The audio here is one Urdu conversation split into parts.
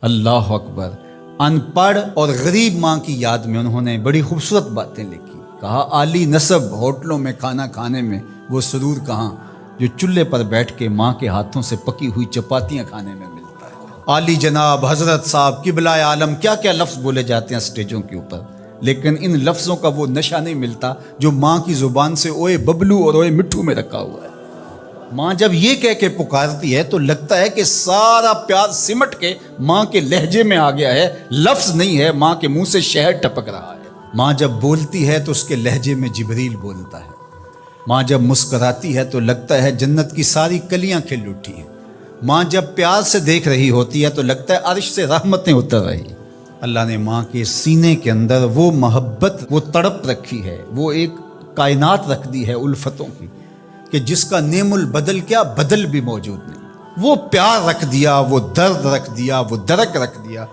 اللہ اکبر۔ ان پڑھ اور غریب ماں کی یاد میں انہوں نے بڑی خوبصورت باتیں لکھی۔ کہا عالی نسب ہوٹلوں میں کھانا کھانے میں وہ سرور کہاں جو چولہے پر بیٹھ کے ماں کے ہاتھوں سے پکی ہوئی چپاتیاں کھانے میں ملتا ہے۔ عالی جناب، حضرت صاحب، قبلہ عالم، کیا کیا لفظ بولے جاتے ہیں اسٹیجوں کے اوپر، لیکن ان لفظوں کا وہ نشہ نہیں ملتا جو ماں کی زبان سے اوئے ببلو اور اوئے مٹھو میں رکھا ہوا ہے۔ ماں جب یہ کہہ کے پکارتی ہے تو لگتا ہے کہ سارا پیار سمٹ کے ماں کے لہجے میں آ گیا ہے، لفظ نہیں ہے، ماں کے منہ سے شہد ٹپک رہا ہے۔ ماں جب بولتی ہے تو اس کے لہجے میں جبریل بولتا ہے۔ ماں جب مسکراتی ہے تو لگتا ہے جنت کی ساری کلیاں کھل اٹھی ہیں۔ ماں جب پیار سے دیکھ رہی ہوتی ہے تو لگتا ہے عرش سے رحمتیں اتر رہی۔ اللہ نے ماں کے سینے کے اندر وہ محبت، وہ تڑپ رکھی ہے، وہ ایک کائنات رکھ دی ہے الفتوں کی، کہ جس کا نیم البدل کیا بدل بھی موجود نہیں۔ وہ پیار رکھ دیا، وہ درد رکھ دیا، وہ درک رکھ دیا،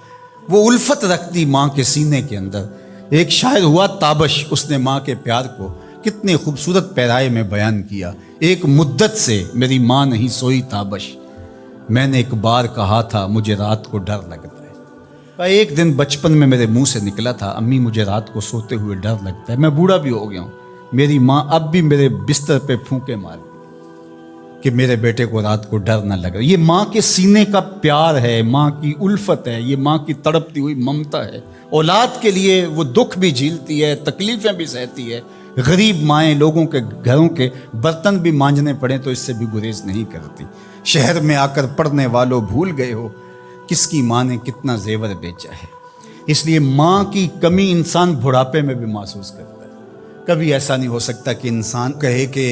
وہ الفت رکھ دی ماں کے سینے کے اندر۔ ایک شاعر ہوا تابش، اس نے ماں کے پیار کو کتنے خوبصورت پیرائے میں بیان کیا۔ ایک مدت سے میری ماں نہیں سوئی تابش، میں نے ایک بار کہا تھا مجھے رات کو ڈر لگتا ہے۔ ایک دن بچپن میں میرے منہ سے نکلا تھا امی مجھے رات کو سوتے ہوئے ڈر لگتا ہے۔ میں بوڑھا بھی ہو گیا ہوں، میری ماں اب بھی میرے بستر پہ پھونکے مارتی کہ میرے بیٹے کو رات کو ڈر نہ لگے۔ یہ ماں کے سینے کا پیار ہے، ماں کی الفت ہے، یہ ماں کی تڑپتی ہوئی ممتا ہے۔ اولاد کے لیے وہ دکھ بھی جھیلتی ہے، تکلیفیں بھی سہتی ہے۔ غریب مائیں لوگوں کے گھروں کے برتن بھی مانجنے پڑیں تو اس سے بھی گریز نہیں کرتی۔ شہر میں آ کر پڑھنے والوں بھول گئے ہو کس کی ماں نے کتنا زیور بیچا ہے۔ اس لیے ماں کی کمی انسان بڑھاپے میں بھی محسوس کرتا ہے۔ کبھی ایسا نہیں ہو سکتا کہ انسان کہے کہ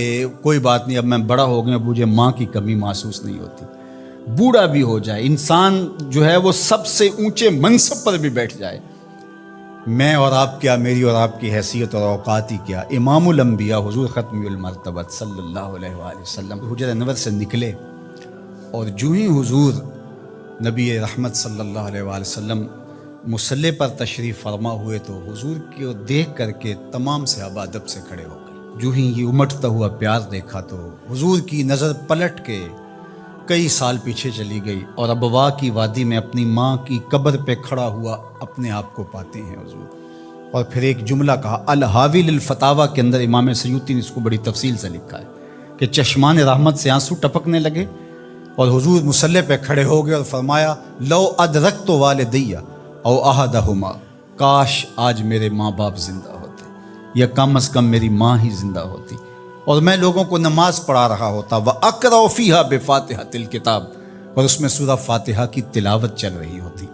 کوئی بات نہیں اب میں بڑا ہو گیا، مجھے ماں کی کمی محسوس نہیں ہوتی۔ بوڑھا بھی ہو جائے انسان جو ہے وہ سب سے اونچے منصب پر بھی بیٹھ جائے، میں اور آپ کیا، میری اور آپ کی حیثیت اور اوقات ہی کیا۔ امام الانبیاء حضور ختم المرتبت صلی اللہ علیہ وآلہ وسلم حجرہ انور سے نکلے اور جو ہی حضور نبی رحمت صلی اللہ علیہ وآلہ وسلم مصلی پر تشریف فرما ہوئے تو حضور کو دیکھ کر کے تمام صحابہ ادب سے کھڑے ہو گئے۔ جو ہی یہ امٹتا ہوا پیار دیکھا تو حضور کی نظر پلٹ کے کئی سال پیچھے چلی گئی اور ابوا کی وادی میں اپنی ماں کی قبر پہ کھڑا ہوا اپنے آپ کو پاتے ہیں حضور۔ اور پھر ایک جملہ کہا، الحاوی للفتاوی کے اندر امام سیوطی نے اس کو بڑی تفصیل سے لکھا ہے کہ چشمان رحمت سے آنسو ٹپکنے لگے اور حضور مصلی پہ کھڑے ہو گئے اور فرمایا لو ادرکت والدیہ او احدہما، کاش آج میرے ماں باپ زندہ ہوتے یا کم از کم میری ماں ہی زندہ ہوتی اور میں لوگوں کو نماز پڑھا رہا ہوتا، وَأَقْرَأُ فِيهَا بِفَاتِحَةِ الْكِتَابِ، اور اس میں سورہ فاتحہ کی تلاوت چل رہی ہوتی۔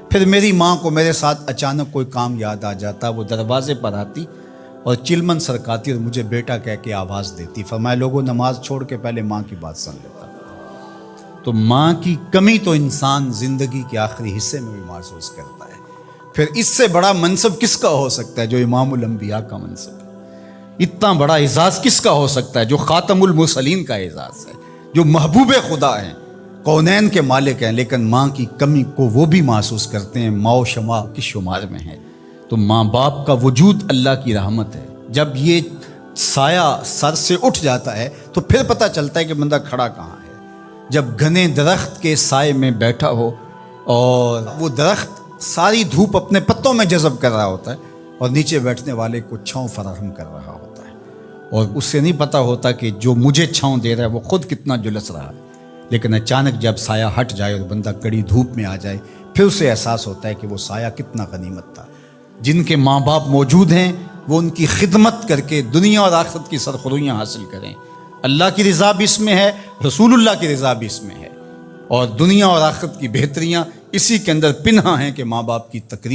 پھر میری ماں کو میرے ساتھ اچانک کوئی کام یاد آ جاتا، وہ دروازے پر آتی اور چلمن سرکاتی اور مجھے بیٹا کہہ کے آواز دیتی۔ فرمایا لوگوں نماز چھوڑ کے پہلے ماں کی بات سن لیتا۔ تو ماں کی کمی تو انسان زندگی کے آخری حصے میں بھی محسوس کرتا ہے۔ پھر اس سے بڑا منصب کس کا ہو سکتا ہے جو امام الانبیاء کا منصب ہے؟ اتنا بڑا اعزاز کس کا ہو سکتا ہے جو خاتم المرسلین کا اعزاز ہے، جو محبوب خدا ہیں، کونین کے مالک ہیں، لیکن ماں کی کمی کو وہ بھی محسوس کرتے ہیں، ماں و شمع کی شمار میں ہے۔ تو ماں باپ کا وجود اللہ کی رحمت ہے۔ جب یہ سایہ سر سے اٹھ جاتا ہے تو پھر پتہ چلتا ہے کہ بندہ کھڑا کہاں ہے۔ جب گھنے درخت کے سائے میں بیٹھا ہو اور وہ درخت ساری دھوپ اپنے پتوں میں جذب کر رہا ہوتا ہے اور نیچے بیٹھنے والے کو چھاؤں فراہم کر رہا ہوتا ہے، اور اس سے نہیں پتہ ہوتا کہ جو مجھے چھاؤں دے رہا ہے وہ خود کتنا جلس رہا ہے، لیکن اچانک جب سایہ ہٹ جائے اور بندہ کڑی دھوپ میں آ جائے پھر اسے احساس ہوتا ہے کہ وہ سایہ کتنا غنیمت تھا۔ جن کے ماں باپ موجود ہیں وہ ان کی خدمت کر کے دنیا اور آخرت کی سرخرویاں حاصل کریں۔ اللہ کی رضا بھی اس میں ہے، رسول اللہ کی رضا بھی اس میں ہے، اور دنیا اور آخرت کی بہتریاں اسی کے اندر پنہاں ہیں کہ ماں باپ کی تکریم